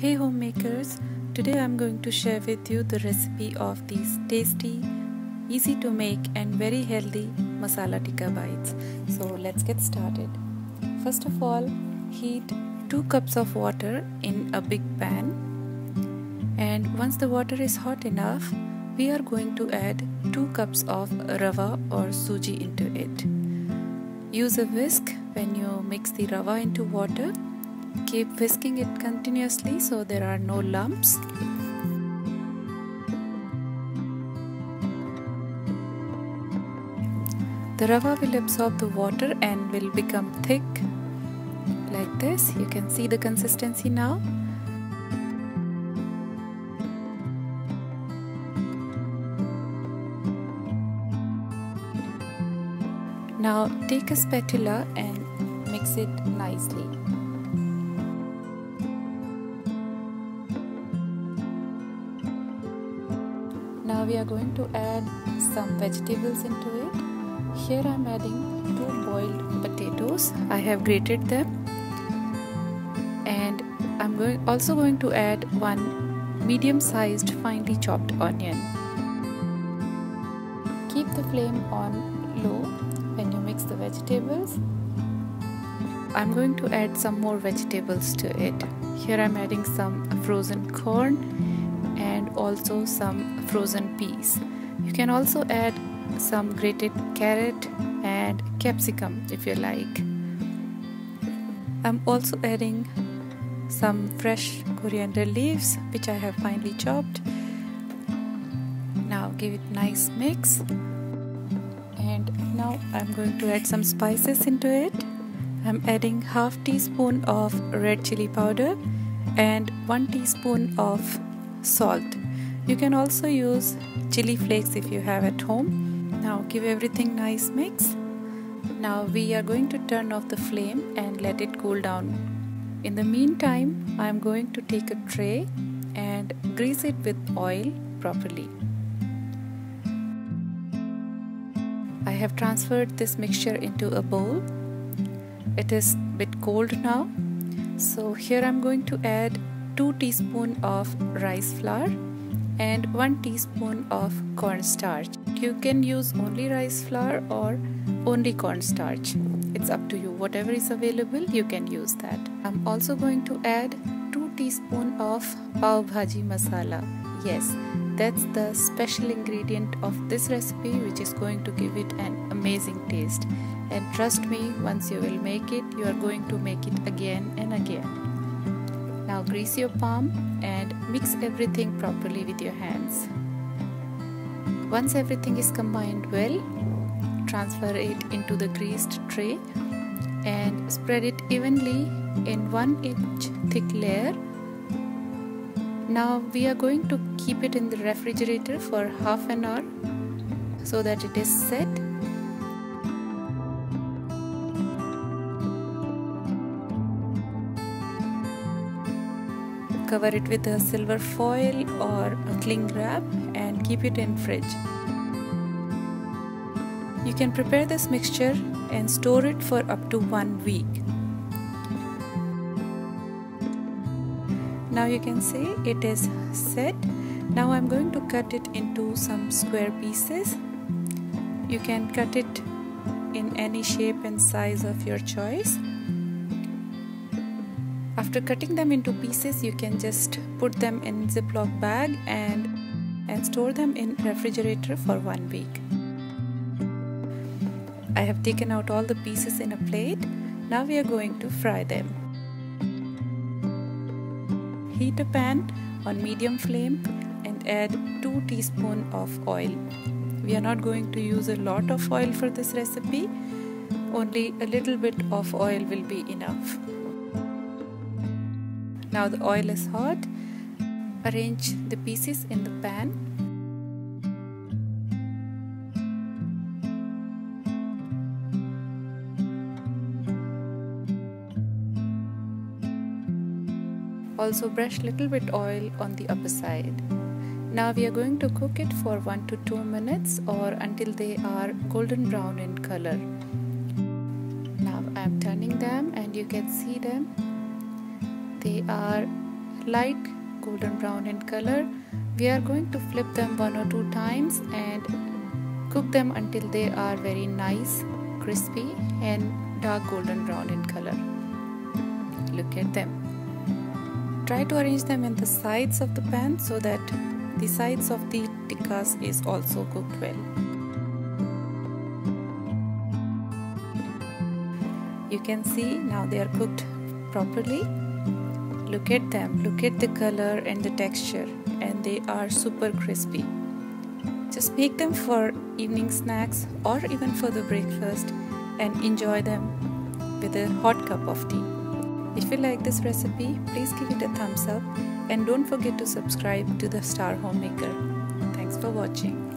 Hey homemakers, today I'm going to share with you the recipe of these tasty, easy to make and very healthy masala tikka bites. So let's get started. First of all, heat 2 cups of water in a big pan, and once the water is hot enough, we are going to add 2 cups of rava or Sooji into it. Use a whisk when you mix the rava into water. Keep whisking it continuously so there are no lumps. The rava will absorb the water and will become thick like this. You can see the consistency now. Now take a spatula and mix it nicely. Now we are going to add some vegetables into it. Here I am adding 2 boiled potatoes. I have grated them, and I'm also going to add 1 medium-sized finely chopped onion. Keep the flame on low when you mix the vegetables. I'm going to add some more vegetables to it. Here I'm adding some frozen corn and also some frozen peas. You can also add some grated carrot and capsicum if you like. I'm also adding some fresh coriander leaves which I have finely chopped. Now give it a nice mix, and now I'm going to add some spices into it. I'm adding half teaspoon of red chili powder and 1 teaspoon of salt. You can also use chili flakes if you have at home. Now give everything nice mix. Now we are going to turn off the flame and let it cool down. In the meantime, I am going to take a tray and grease it with oil properly. I have transferred this mixture into a bowl. It is a bit cold now. So here I am going to add 2 teaspoons of rice flour and 1 teaspoon of cornstarch. You can use only rice flour or only cornstarch. It's up to you. Whatever is available, you can use that. I'm also going to add 2 teaspoons of pav bhaji masala. Yes, that's the special ingredient of this recipe which is going to give it an amazing taste. And trust me, once you will make it, you are going to make it again and again. Now grease your palm and mix everything properly with your hands. Once everything is combined well, transfer it into the greased tray and spread it evenly in 1-inch thick layer. Now we are going to keep it in the refrigerator for half an hour so that it is set. Cover it with a silver foil or a cling wrap and keep it in fridge. You can prepare this mixture and store it for up to 1 week. Now you can see it is set. Now I'm going to cut it into some square pieces. You can cut it in any shape and size of your choice. After cutting them into pieces, you can just put them in Ziploc bag and store them in refrigerator for 1 week. I have taken out all the pieces in a plate. Now we are going to fry them. Heat a pan on medium flame and add 2 teaspoons of oil. We are not going to use a lot of oil for this recipe. Only a little bit of oil will be enough. Now the oil is hot. Arrange the pieces in the pan. Also brush little bit oil on the upper side. Now we are going to cook it for 1 to 2 minutes or until they are golden brown in color. Now I am turning them and you can see them. They are light golden brown in color. We are going to flip them 1 or 2 times and cook them until they are very nice, crispy and dark golden brown in color. Look at them. Try to arrange them in the sides of the pan so that the sides of the tikkas is also cooked well. You can see now they are cooked properly. Look at them, look at the color and the texture, and they are super crispy. Just make them for evening snacks or even for the breakfast and enjoy them with a hot cup of tea. If you like this recipe, please give it a thumbs up and don't forget to subscribe to the Star HomeMaker. Thanks for watching.